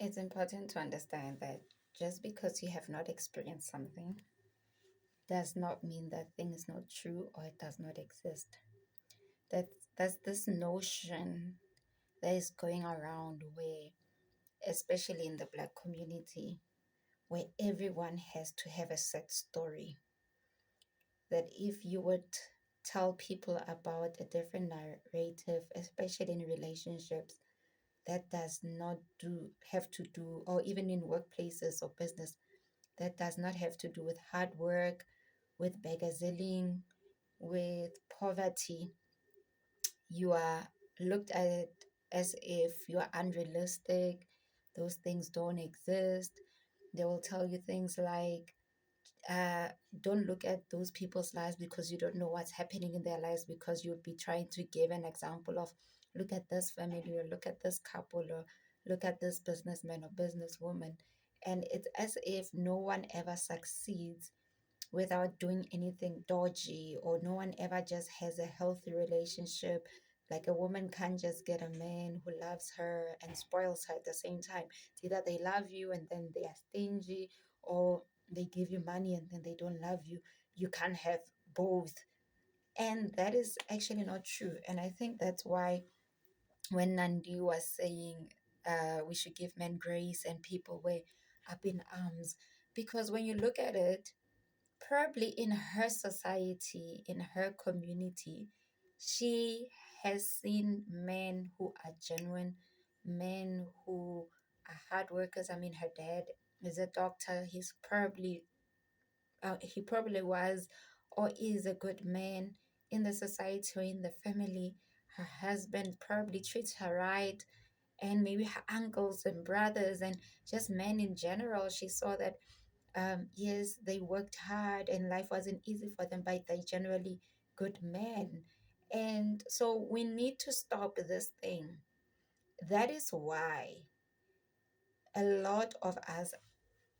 It's important to understand that just because you have not experienced something does not mean that thing is not true or it does not exist. That that's this notion that is going around where, especially in the black community, where everyone has to have a set story. That if you would tell people about a different narrative, especially in relationships, that does not do have to do, or even in workplaces or business, that does not have to do with hard work, with beggarzelling, with poverty. You are looked at it as if you are unrealistic. Those things don't exist. They will tell you things like, uh, don't look at those people's lives because you don't know what's happening in their lives, because you'd be trying to give an example of, look at this family, or look at this couple, or look at this businessman or businesswoman. And it's as if no one ever succeeds without doing anything dodgy, or no one ever just has a healthy relationship. Like a woman can't just get a man who loves her and spoils her at the same time. It's either they love you and then they are stingy, or they give you money and then they don't love you. You can't have both. And that is actually not true. And I think that's why when Nandi was saying we should give men grace and people were up in arms, because when you look at it, probably in her society, in her community, she has seen men who are genuine, men who are hard workers. I mean, her dad is a doctor. He probably was or is a good man in the society or in the family. Her husband probably treats her right, and maybe her uncles and brothers and just men in general. She saw that yes, they worked hard and life wasn't easy for them, but they're generally good men. And so we need to stop this thing. That is why a lot of us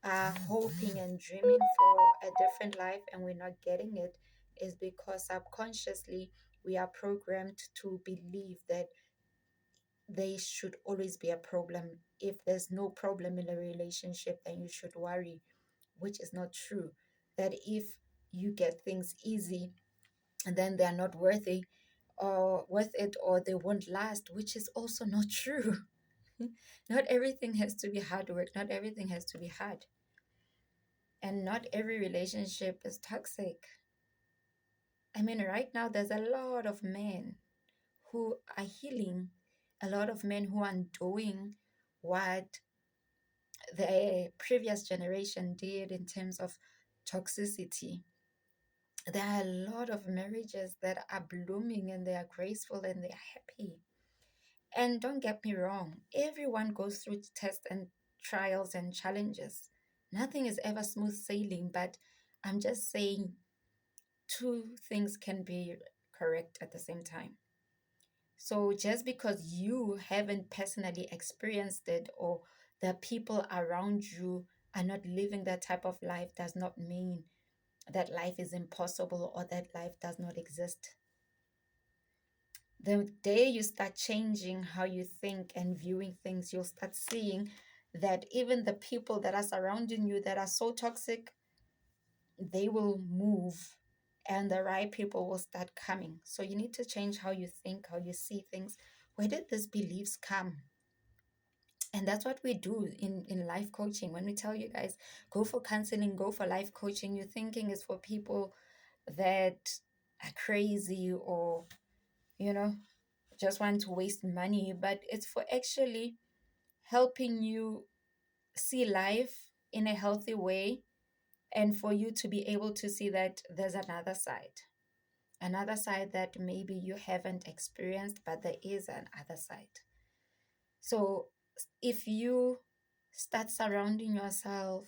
are hoping and dreaming for a different life and we're not getting it, is because subconsciously we are programmed to believe that there should always be a problem. If there's no problem in a relationship, then you should worry, which is not true. That if you get things easy, and then they're not worthy or worth it, or they won't last, which is also not true. Not everything has to be hard work, not everything has to be hard, and not every relationship is toxic. I mean, right now there's a lot of men who are healing, a lot of men who are doing what the previous generation did in terms of toxicity. There are a lot of marriages that are blooming and they are graceful and they are happy. And don't get me wrong, everyone goes through tests and trials and challenges. Nothing is ever smooth sailing, but I'm just saying two things can be correct at the same time. So just because you haven't personally experienced it, or the people around you are not living that type of life, does not mean that life is impossible or that life does not exist. The day you start changing how you think and viewing things, you'll start seeing that even the people that are surrounding you that are so toxic, they will move and the right people will start coming. So you need to change how you think, how you see things. Where did these beliefs come? And that's what we do in life coaching. When we tell you guys, go for counseling, go for life coaching, you're thinking it's for people that are crazy, or, you know, just want to waste money, but it's for actually helping you see life in a healthy way, and for you to be able to see that there's another side that maybe you haven't experienced, but there is another side. So if you start surrounding yourself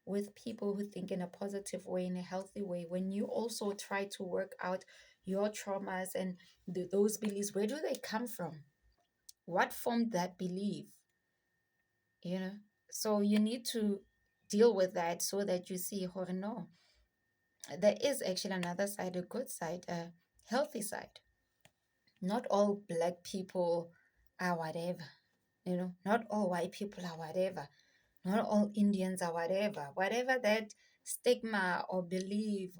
with people who think in a positive way, in a healthy way, when you also try to work out your traumas and those beliefs, where do they come from? What formed that belief? You know, so you need to deal with that so that you see, oh no, there is actually another side, a good side, a healthy side. Not all black people are whatever. Not all white people are whatever, not all Indians are whatever. Whatever that stigma or belief,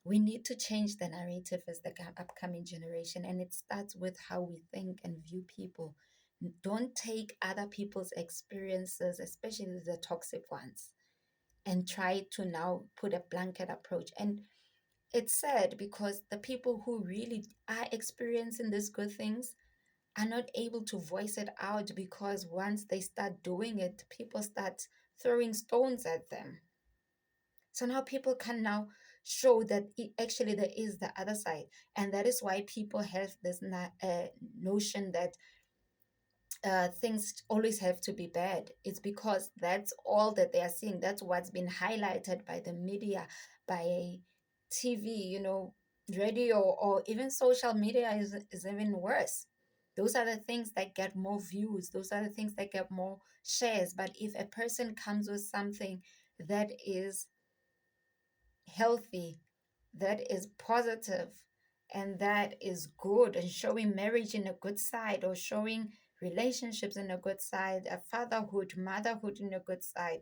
we need to change the narrative as the upcoming generation. And it starts with how we think and view people. Don't take other people's experiences, especially the toxic ones, and try to now put a blanket approach. And it's sad because the people who really are experiencing these good things are not able to voice it out, because once they start doing it, people start throwing stones at them. So now people can now show that actually there is the other side. And that is why people have this notion that things always have to be bad. It's because that's all that they are seeing. That's what's been highlighted by the media, by TV, radio, or even social media is even worse. Those are the things that get more views. Those are the things that get more shares. But if a person comes with something that is healthy, that is positive, and that is good, and showing marriage in a good side, or showing relationships in a good side, a fatherhood, motherhood in a good side,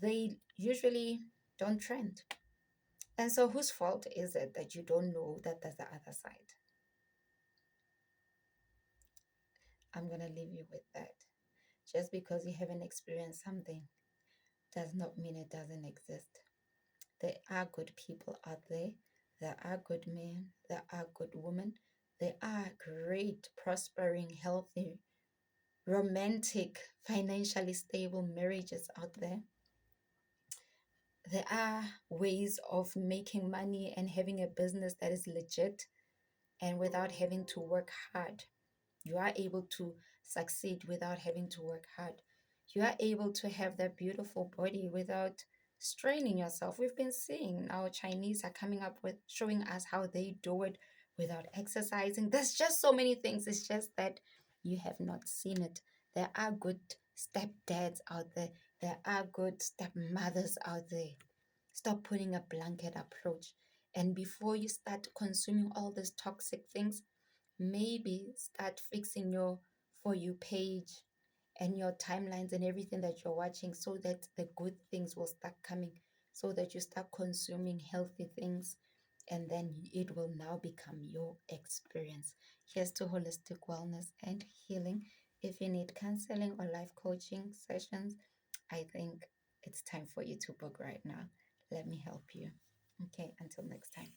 they usually don't trend. And so, whose fault is it that you don't know that there's the other side? I'm going to leave you with that. Just because you haven't experienced something does not mean it doesn't exist. There are good people out there. There are good men. There are good women. There are great, prospering, healthy, romantic, financially stable marriages out there. There are ways of making money and having a business that is legit and without having to work hard. You are able to succeed without having to work hard. You are able to have that beautiful body without straining yourself. We've been seeing now Chinese are coming up with showing us how they do it without exercising. There's just so many things. It's just that you have not seen it. There are good stepdads out there. There are good stepmothers out there. Stop putting a blanket approach. And before you start consuming all these toxic things, maybe start fixing your For You page and your timelines and everything that you're watching, so that the good things will start coming, so that you start consuming healthy things, and then it will now become your experience. Here's to holistic wellness and healing. If you need counseling or life coaching sessions, I think it's time for you to book right now. Let me help you. Okay, until next time.